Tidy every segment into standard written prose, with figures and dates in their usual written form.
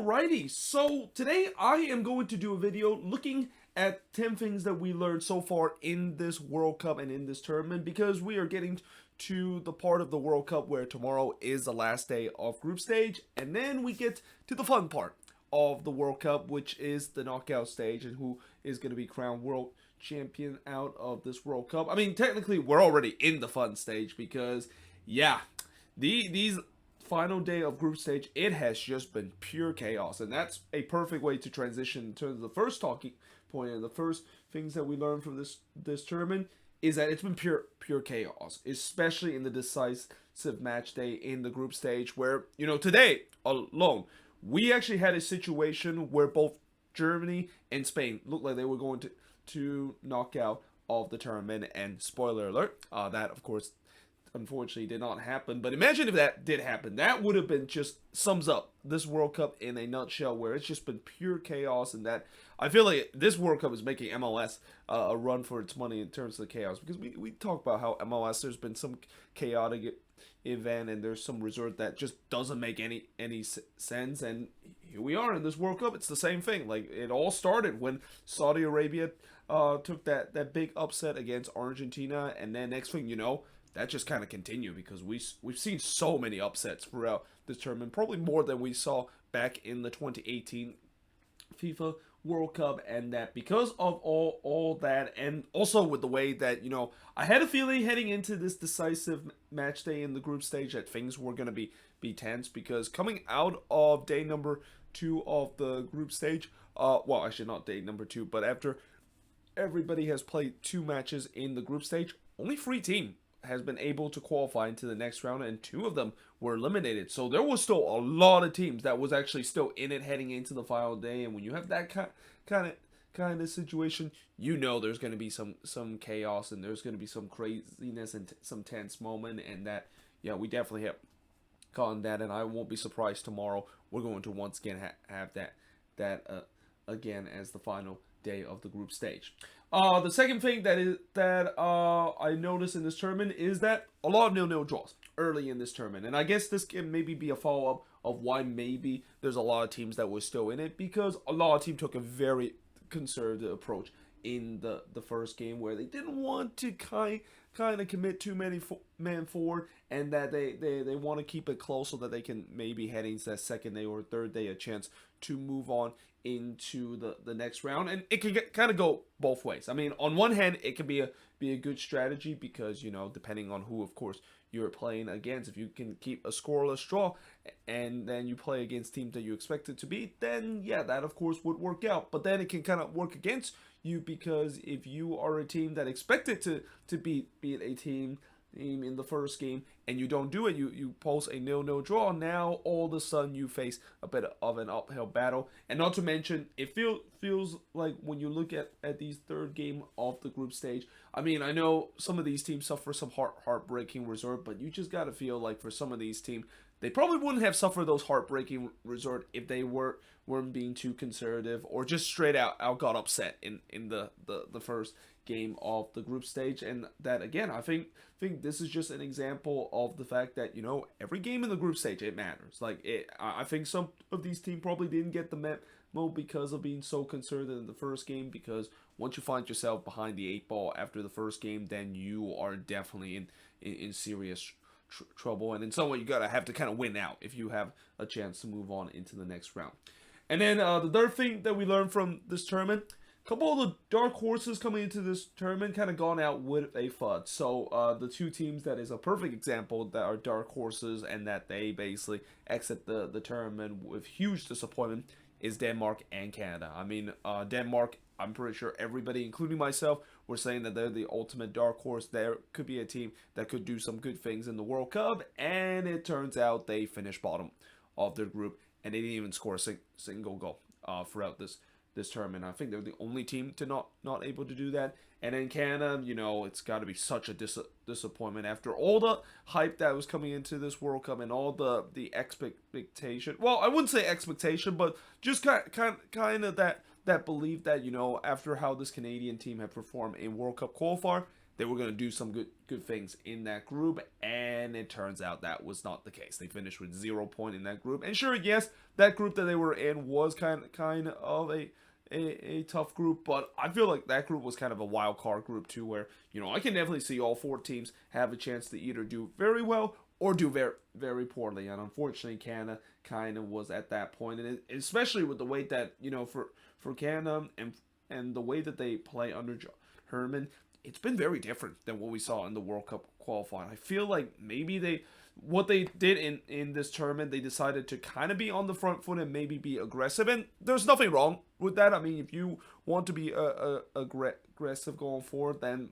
Alrighty, so today I am going to do a video looking at 10 things that we learned so far in this World Cup and in this tournament, because we are getting to the part of the World Cup where tomorrow is the last day of group stage, and then we get to the fun part of the World Cup, which is the knockout stage and who is going to be crowned world champion out of this World Cup. I mean, technically we're already in the fun stage because yeah, these final day of group stage, it has just been pure chaos, and that's a perfect way to transition to the first talking point. And the first things that we learned from this tournament is that it's been pure chaos, especially in the decisive match day in the group stage, where today alone we actually had a situation where both Germany and Spain looked like they were going to knock out of the tournament. And spoiler alert, that of course unfortunately did not happen. But imagine if that did happen. That would have been just sums up this World Cup in a nutshell, where it's just been pure chaos. And that I feel like this World Cup is making MLS a run for its money in terms of the chaos, because we talk about how MLS, there's been some chaotic event and there's some resort that just doesn't make any sense. And here we are in this World Cup. It's the same thing. Like, it all started when Saudi Arabia took that big upset against Argentina, and then next thing you know, that just kind of continued, because we've seen so many upsets throughout this tournament, probably more than we saw back in the 2018 FIFA World Cup. And that because of all that, and also with the way that I had a feeling heading into this decisive match day in the group stage that things were going to be tense, because coming out of day number 2 of the group stage, well, actually not day number 2, but after everybody has played 2 matches in the group stage, only 3 teams has been able to qualify into the next round, and 2 of them were eliminated. So there was still a lot of teams that was actually still in it heading into the final day. And when you have that kind of situation, there's going to be some chaos, and there's going to be some craziness and some tense moment. And that, yeah, we definitely have gotten that, and I won't be surprised tomorrow we're going to once again have that again as the final day of the group stage. The second thing that I noticed in this tournament is that a lot of 0-0 draws early in this tournament, and I guess this can maybe be a follow-up of why maybe there's a lot of teams that were still in it, because a lot of teams took a very conservative approach in the first game, where they didn't want to kind of commit too many man forward, and that they want to keep it close so that they can maybe head into that second day or third day a chance to move on into the next round. And it can kind of go both ways. I mean, on one hand, it can be a good strategy, because depending on who of course you're playing against, if you can keep a scoreless draw and then you play against teams that you expect it to beat, then yeah, that of course would work out. But then it can kind of work against you, because if you are a team that expected to beat a team in the first game and you don't do it, you post a 0-0 draw, now all of a sudden you face a bit of an uphill battle. And not to mention, it feels like when you look at these third game of the group stage, I mean, I know some of these teams suffer some heartbreaking result, but you just gotta feel like for some of these teams, they probably wouldn't have suffered those heartbreaking result if they weren't being too conservative, or just straight out got upset in the first game of the group stage. And that, again, I think this is just an example of the fact that every game in the group stage, it matters. Like, I think some of these teams probably didn't get the memo because of being so conservative in the first game, because once you find yourself behind the 8 ball after the first game, then you are definitely in serious trouble, and in some way you gotta have to kind of win out if you have a chance to move on into the next round. And then the third thing that we learned from this tournament, a couple of the dark horses coming into this tournament kind of gone out with a FUD. So the 2 teams that is a perfect example that are dark horses and that they basically exit the tournament with huge disappointment is Denmark and Canada. I mean, Denmark, I'm pretty sure everybody, including myself, were saying that they're the ultimate dark horse. There could be a team that could do some good things in the World Cup, and it turns out they finished bottom of their group, and they didn't even score a single goal throughout this tournament. I think they're the only team to not able to do that. And in Canada, it's got to be such a disappointment after all the hype that was coming into this World Cup and all the expectation. Well, I wouldn't say expectation, but just kind of that belief that after how this Canadian team had performed in World Cup qualifier, they were going to do some good things in that group, and it turns out that was not the case. They finished with 0 point in that group, and sure, yes, that group that they were in was kind of a tough group, but I feel like that group was kind of a wild card group too, where I can definitely see all four teams have a chance to either do very well or do very very poorly. And unfortunately, Canada kind of was at that point, and especially with the way that for Canada and the way that they play under Herman, it's been very different than what we saw in the World Cup qualifying. I feel like maybe what they did in this tournament, they decided to kind of be on the front foot and maybe be aggressive, and there's nothing wrong with that. I mean, if you want to be aggressive going forward, then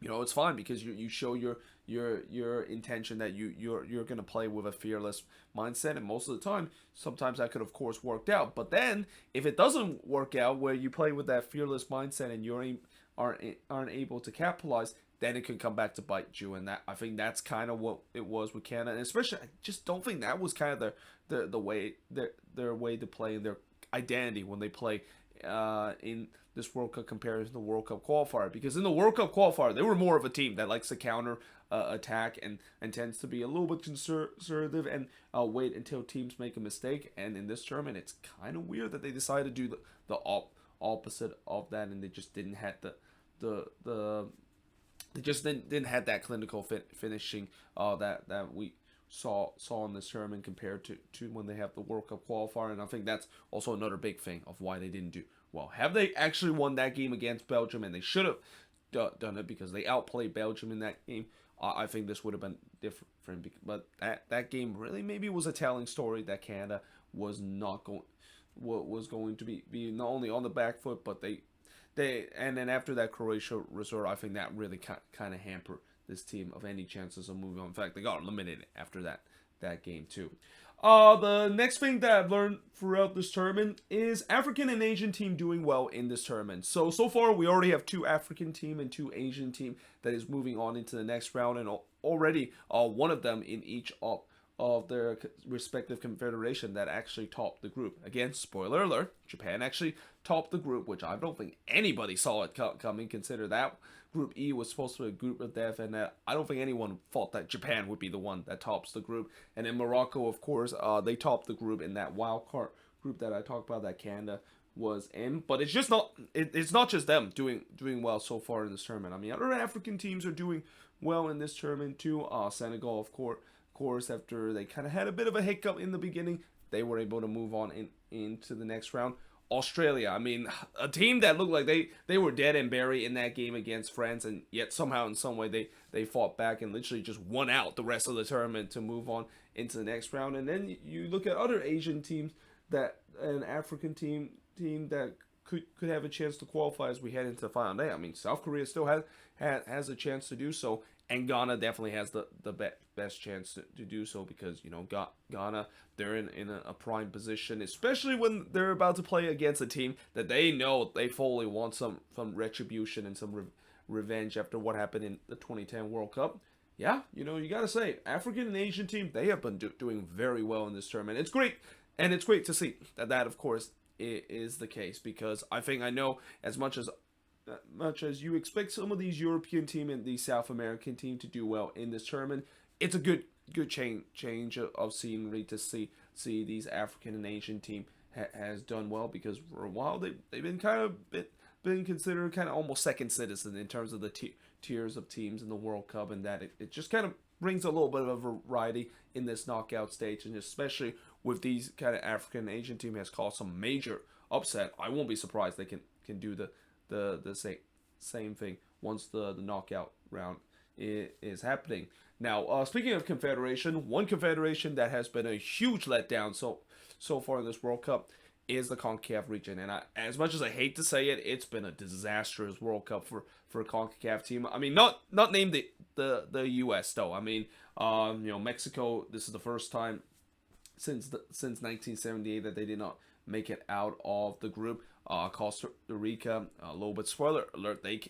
it's fine, because you show your intention that you're gonna play with a fearless mindset, and most of the time, sometimes that could of course worked out. But then if it doesn't work out, where you play with that fearless mindset and you aren't able to capitalize, then it can come back to bite you. And that, I think that's kind of what it was with Canada, and especially I just don't think that was kind of the way their way to play, and their identity when they play in this World Cup compared to the World Cup qualifier. Because in the World Cup qualifier, they were more of a team that likes to counter attack and tends to be a little bit conservative and wait until teams make a mistake. And in this tournament, it's kind of weird that they decided to do the opposite of that, and they just didn't have they just didn't have that clinical finishing that we saw in this tournament compared to when they have the World Cup qualifier. And I think that's also another big thing of why they didn't do well. Have they actually won that game against Belgium? And they should have done it, because they outplayed Belgium in that game. I think this would have been different, but that game really maybe was a telling story that Canada was not going to be not only on the back foot, but they and then after that Croatia resort, I think that really kind of hampered this team of any chances of moving on. In fact, they got eliminated after that game too. The next thing that I've learned throughout this tournament is African and Asian team doing well in this tournament. So far we already have 2 African team and 2 Asian team that is moving on into the next round, and already one of them in each of their respective confederation that actually topped the group. Again, spoiler alert, Japan actually topped the group, which I don't think anybody saw it coming. Consider that Group E was supposed to be a group of death, and I don't think anyone thought that Japan would be the one that tops the group. And then Morocco, of course, they topped the group in that wild card group that I talked about that Canada was in. But it's just not it's not just them doing well so far in this tournament. I mean, other African teams are doing well in this tournament too. Senegal, of course, after they kind of had a bit of a hiccup in the beginning, they were able to move on into the next round. Australia, I mean, a team that looked like they were dead and buried in that game against France, and yet somehow in some way they fought back and literally just won out the rest of the tournament to move on into the next round. And then you look at other Asian teams, that an African team that could have a chance to qualify as we head into the final day. I mean, South Korea still has a chance to do so, and Ghana definitely has the best chance to do so, because Ghana, they're in a prime position, especially when they're about to play against a team that they know they fully want some retribution and some revenge after what happened in the 2010 World Cup. Yeah, you gotta say, African and Asian team, they have been doing very well in this tournament. It's great, and it's great to see that of course is the case, because I know as much as you expect some of these European team and the South American team to do well in this tournament, it's a good change of scenery to see these African and Asian team has done well, because for a while they've been kind of been considered kind of almost second citizen in terms of the tiers of teams in the World Cup, and that it just kind of brings a little bit of a variety in this knockout stage, and especially with these kind of African and Asian team has caused some major upset. I won't be surprised they can do the same thing once the knockout round is happening. Now, speaking of confederation, one confederation that has been a huge letdown so far in this World Cup is the CONCACAF region. And as much as I hate to say it, it's been a disastrous World Cup for a CONCACAF team. I mean, not named the U.S. though. I mean, Mexico. This is the first time since 1978 that they did not make it out of the group. Costa Rica, a little bit spoiler alert. They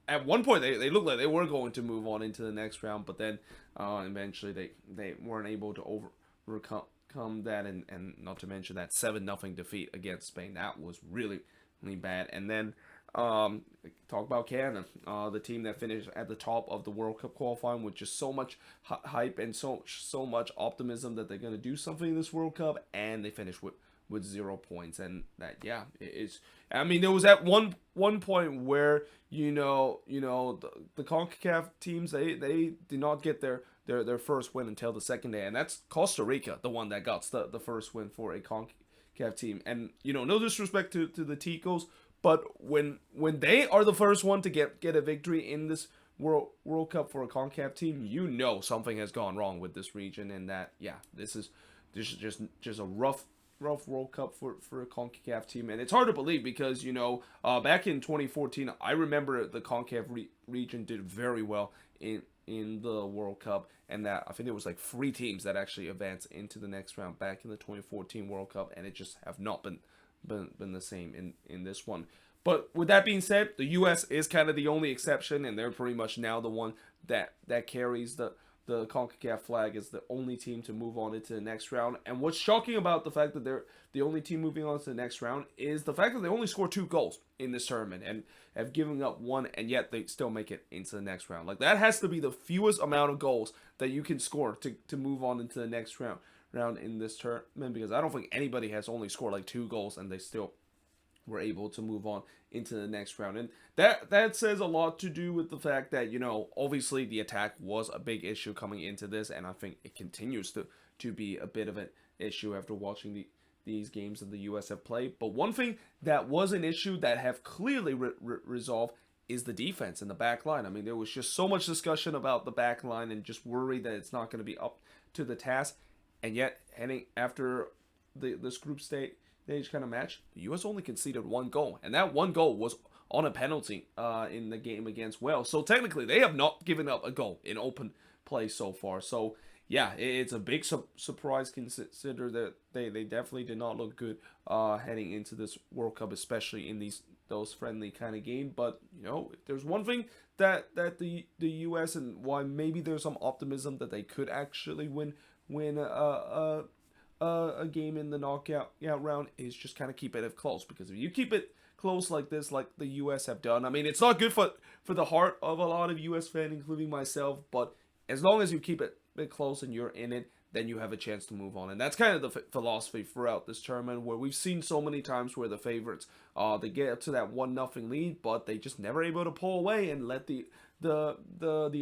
at one point they looked like they were going to move on into the next round, but then eventually they weren't able to overcome that, and not to mention that 7-0 defeat against Spain. That was really bad. And then Talk about Canada, the team that finished at the top of the World Cup qualifying with just so much hype and so much optimism that they're gonna do something in this World Cup, and they finished with 0 points. And that, yeah, it's. I mean, there was at one point where the CONCACAF teams, they did not get their first win until the second day, and that's Costa Rica, the one that got the first win for a CONCACAF team. And no disrespect to the Ticos, but when they are the first one to get a victory in this World Cup for a CONCACAF team, something has gone wrong with this region, and that, yeah, this is just a rough World Cup for a CONCACAF team. And it's hard to believe because back in 2014, I remember the CONCACAF region did very well in the World Cup, and that I think it was like 3 teams that actually advanced into the next round back in the 2014 World Cup, and it just have not been the same in this one. But with that being said, the U.S. is kind of the only exception, and they're pretty much now the one that carries the CONCACAF flag as the only team to move on into the next round. And what's shocking about the fact that they're the only team moving on to the next round is the fact that they only scored 2 goals in this tournament and have given up 1, and yet they still make it into the next round. Like, that has to be the fewest amount of goals that you can score to move on into the next round in this tournament, because I don't think anybody has only scored like 2 goals and they still were able to move on into the next round. And that says a lot to do with the fact that obviously the attack was a big issue coming into this, and I think it continues to be a bit of an issue after watching these games that the US have played. But one thing that was an issue that have clearly resolved is the defense and the back line. I mean, there was just so much discussion about the back line and just worry that it's not going to be up to the task. And yet, heading after this group stage kind of match, the U.S. only conceded 1 goal, and that 1 goal was on a penalty in the game against Wales. So technically, they have not given up a goal in open play so far. So yeah, it's a big surprise. Consider that they definitely did not look good heading into this World Cup, especially in those friendly kind of game. But if there's one thing that the U.S. and why maybe there's some optimism that they could actually win a game in the knockout round, is just kind of keep it close. Because if you keep it close like this, like the U.S. have done, I mean, it's not good for the heart of a lot of U.S. fans, including myself, but as long as you keep it close and you're in it, then you have a chance to move on. And that's kind of the philosophy throughout this tournament, where we've seen so many times where the favorites, they get up to that 1-0 lead, but they just never able to pull away and let the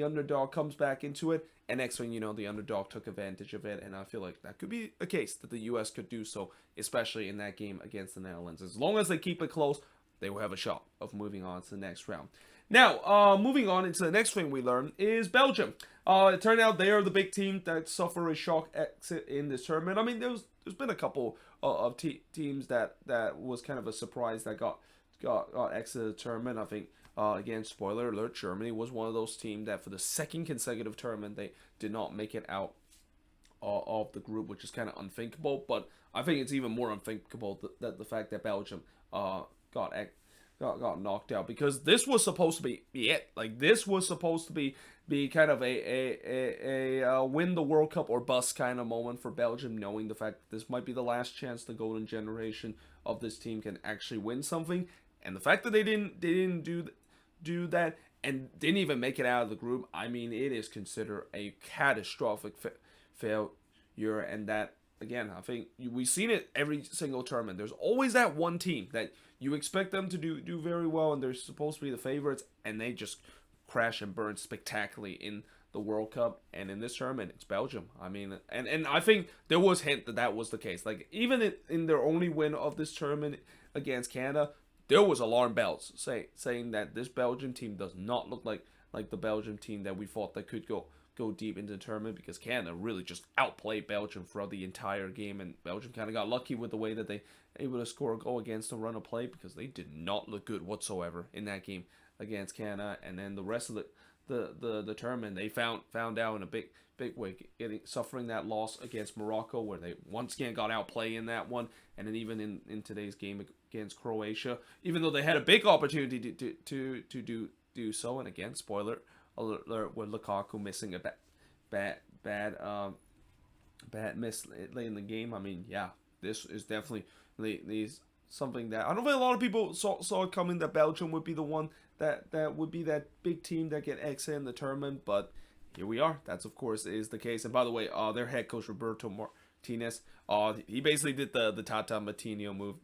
underdog comes back into it. And next thing you know, the underdog took advantage of it, and I feel like that could be a case that the U.S. could do so, especially in that game against the Netherlands. As long as they keep it close, they will have a shot of moving on to the next round. Now, moving on into the next thing we learned is Belgium. It turned out they are the big team that suffer a shock exit in this tournament. I mean, there's been a couple of teams that was kind of a surprise that got exited the tournament. I think, again, spoiler alert, Germany was one of those teams that for the second consecutive tournament they did not make it out of the group, which is kind of unthinkable. But I think it's even more unthinkable that the fact that Belgium got knocked out, because this was supposed to be it. Like, this was supposed to be kind of a win the World Cup or bust kind of moment for Belgium, knowing the fact that this might be the last chance the golden generation of this team can actually win something. And the fact that they didn't do that and didn't even make it out of the group, I mean, it is considered a catastrophic failure. And that, again, I think we've seen it every single tournament. There's always that one team that you expect them to do very well, and they're supposed to be the favorites, and they just crash and burn spectacularly in the World Cup. And in this tournament, it's Belgium. I mean, and I think there was hint that was the case. Like, even in their only win of this tournament against Canada, there was alarm bells saying that this Belgium team does not look like the Belgium team that we thought that could go deep into the tournament, because Canada really just outplayed Belgium throughout the entire game, and Belgium kind of got lucky with the way that they able to score a goal against the run of play, because they did not look good whatsoever in that game against Canada. And then the rest of the tournament, they found out in a big way, suffering that loss against Morocco, where they once again got outplayed in that one. And then even in today's game against Croatia, even though they had a big opportunity to do so, and again, spoiler alert, with Lukaku missing a bad miss late in the game. I mean, yeah, this is definitely something that I don't think a lot of people saw it coming, that Belgium would be the one that would be that big team that get exit in the tournament, but here we are. That's of course is the case. And by the way, their head coach Roberto Martinez, he basically did the Tata Martino move,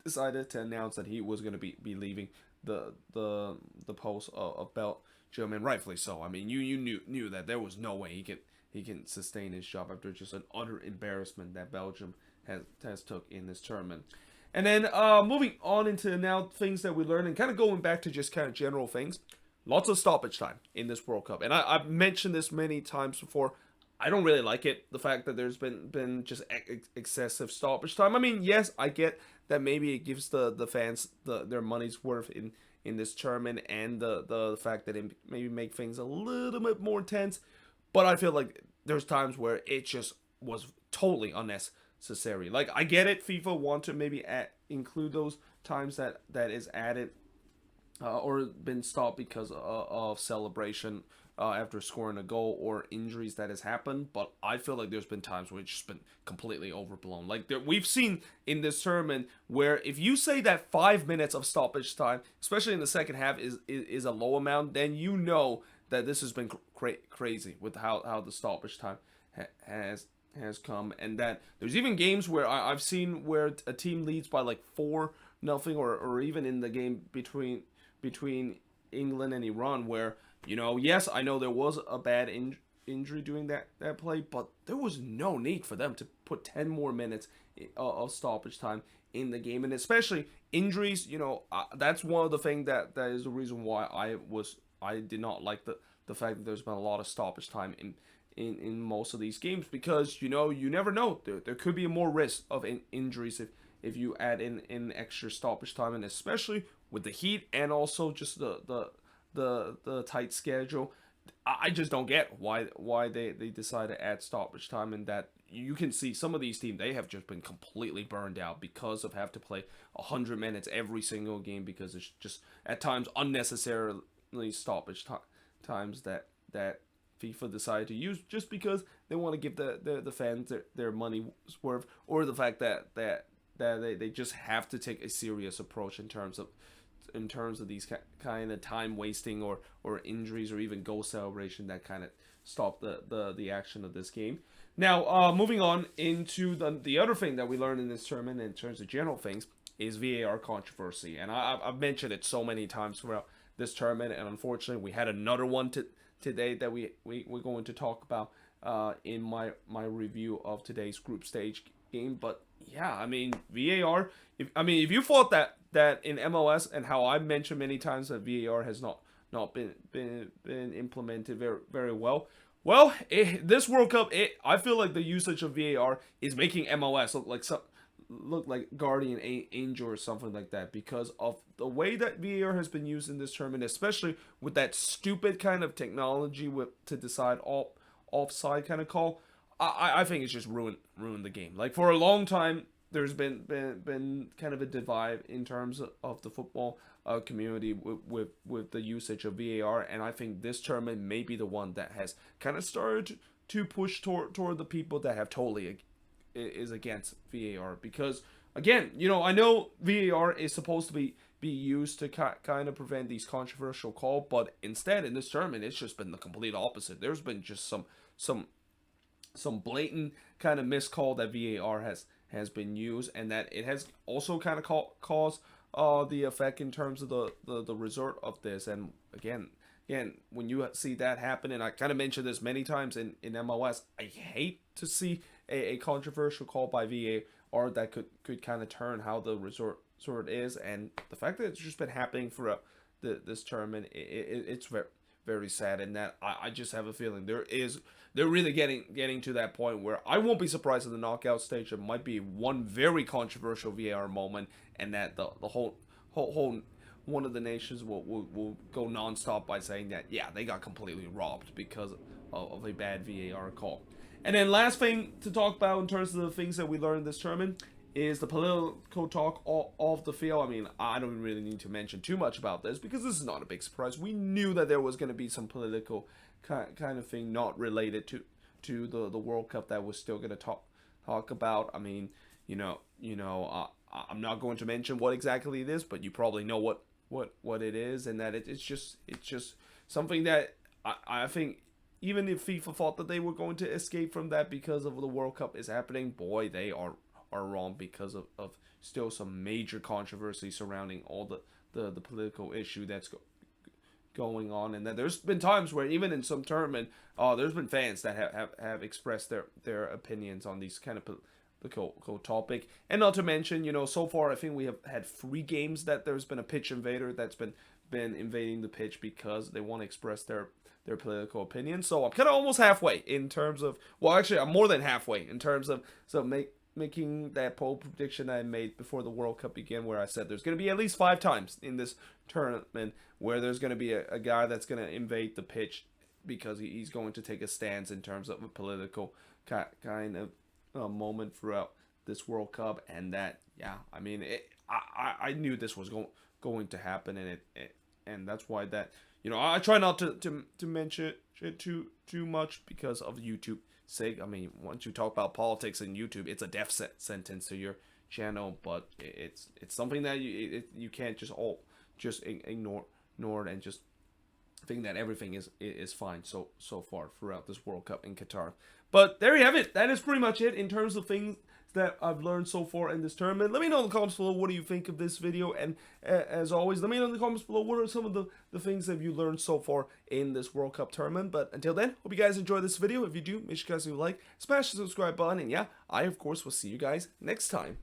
decided to announce that he was going to be leaving the post of Belgium, and rightfully so. I mean, you knew that there was no way he can sustain his job after just an utter embarrassment that Belgium has took in this tournament. And then moving on into now things that we learned, and kind of going back to just kind of general things. Lots of stoppage time in this World Cup, and I've mentioned this many times before. I don't really like it, the fact that there's been just excessive stoppage time. I mean, yes, I get that maybe it gives the fans their money's worth in this tournament, and the fact that it maybe make things a little bit more intense. But I feel like there's times where it just was totally unnecessary. Like, I get it, FIFA want to maybe include those times that is added or been stopped because of celebration after scoring a goal or injuries that has happened, but I feel like there's been times where it's just been completely overblown. Like, we've seen in this tournament where if you say that 5 minutes of stoppage time, especially in the second half, is a low amount, then you know that this has been crazy with how the stoppage time has come, and that there's even games where I've seen where a team leads by like 4-0, or even in the game between England and Iran, where, you know, yes, I know there was a bad injury during that play, but there was no need for them to put 10 more minutes of stoppage time in the game. And especially injuries, you know, that's one of the things that is the reason why I did not like the fact that there's been a lot of stoppage time in most of these games, because, you know, you never know, there could be more risk of injuries if you add in extra stoppage time, and especially with the heat and also just the tight schedule. I just don't get why they decide to add stoppage time, and that you can see some of these teams, they have just been completely burned out because of have to play 100 minutes every single game, because it's just at times unnecessarily stoppage times that FIFA decided to use just because they want to give the fans their money's worth, or the fact that they just have to take a serious approach in terms of these kind of time wasting or injuries, or even goal celebration that kind of stop the action of this game. Now, moving on into the other thing that we learned in this tournament in terms of general things is VAR controversy, and I've mentioned it so many times throughout this tournament, and unfortunately we had another one today that we're going to talk about in my review of today's group stage game. But yeah, I mean, VAR, if you thought that in MLS, and how I've mentioned many times that VAR has not been implemented very well. Well, this World Cup, I feel like the usage of VAR is making MLS look like guardian angel or something like that, because of the way that VAR has been used in this tournament, especially with that stupid kind of technology to decide offside kind of call. I think it's just ruined the game. Like, for a long time, there's been kind of a divide in terms of the football community with the usage of VAR, and I think this tournament may be the one that has kind of started to push toward the people that have totally is against VAR. Because, again, you know, I know VAR is supposed to be used to kind of prevent these controversial calls, but instead in this tournament it's just been the complete opposite. There's been just some blatant kind of miscall that VAR has been used, and that it has also kind of caused the effect in terms of the result of this. And again, when you see that happen, and I kind of mentioned this many times in MLS, I hate to see a controversial call by VAR that could kind of turn how the resort is. And the fact that it's just been happening for this tournament, it's very, very sad. And that I just have a feeling they're really getting to that point where I won't be surprised in the knockout stage there might be one very controversial VAR moment, and that the whole one of the nations will go nonstop by saying that, yeah, they got completely robbed because of a bad VAR call. And then last thing to talk about in terms of the things that we learned this tournament is the political talk off the field. I mean, I don't really need to mention too much about this, because this is not a big surprise. We knew that there was going to be some political kind of thing not related to the World Cup that we're still going to talk about. I mean, I'm not going to mention what exactly it is, but you probably know what it is, and that it's just something that I think even if FIFA thought that they were going to escape from that because of the World Cup is happening, boy, they are wrong because of still some major controversy surrounding all the political issue that's going on, and that there's been times where even in some tournament, there's been fans that have expressed their opinions on these kind of political topic. And not to mention, so far I think we have had 3 games that there's been a pitch invader that's been invading the pitch because they want to express their political opinion. So I'm kind of almost halfway in terms of, well, actually I'm more than halfway in terms of making that poll prediction I made before the World Cup began, where I said there's going to be at least 5 times in this tournament where there's going to be a guy that's going to invade the pitch because he's going to take a stance in terms of a political kind of moment throughout this World Cup. And that, yeah, I mean, I knew this was going to happen, and and that's why that, I try not to mention it too much because of YouTube sake. I mean, once you talk about politics in YouTube, it's a death sentence to your channel. But it's something that you can't just ignore it and just think that everything is fine so far throughout this World Cup in Qatar. But there you have it. That is pretty much it in terms of things that I've learned so far in this tournament. Let me know in the comments below what do you think of this video, and as always, let me know in the comments below what are some of the things that you learned so far in this World Cup tournament. But until then, hope you guys enjoyed this video. If you do, make sure you guys leave a like, smash the subscribe button, and yeah, I of course will see you guys next time.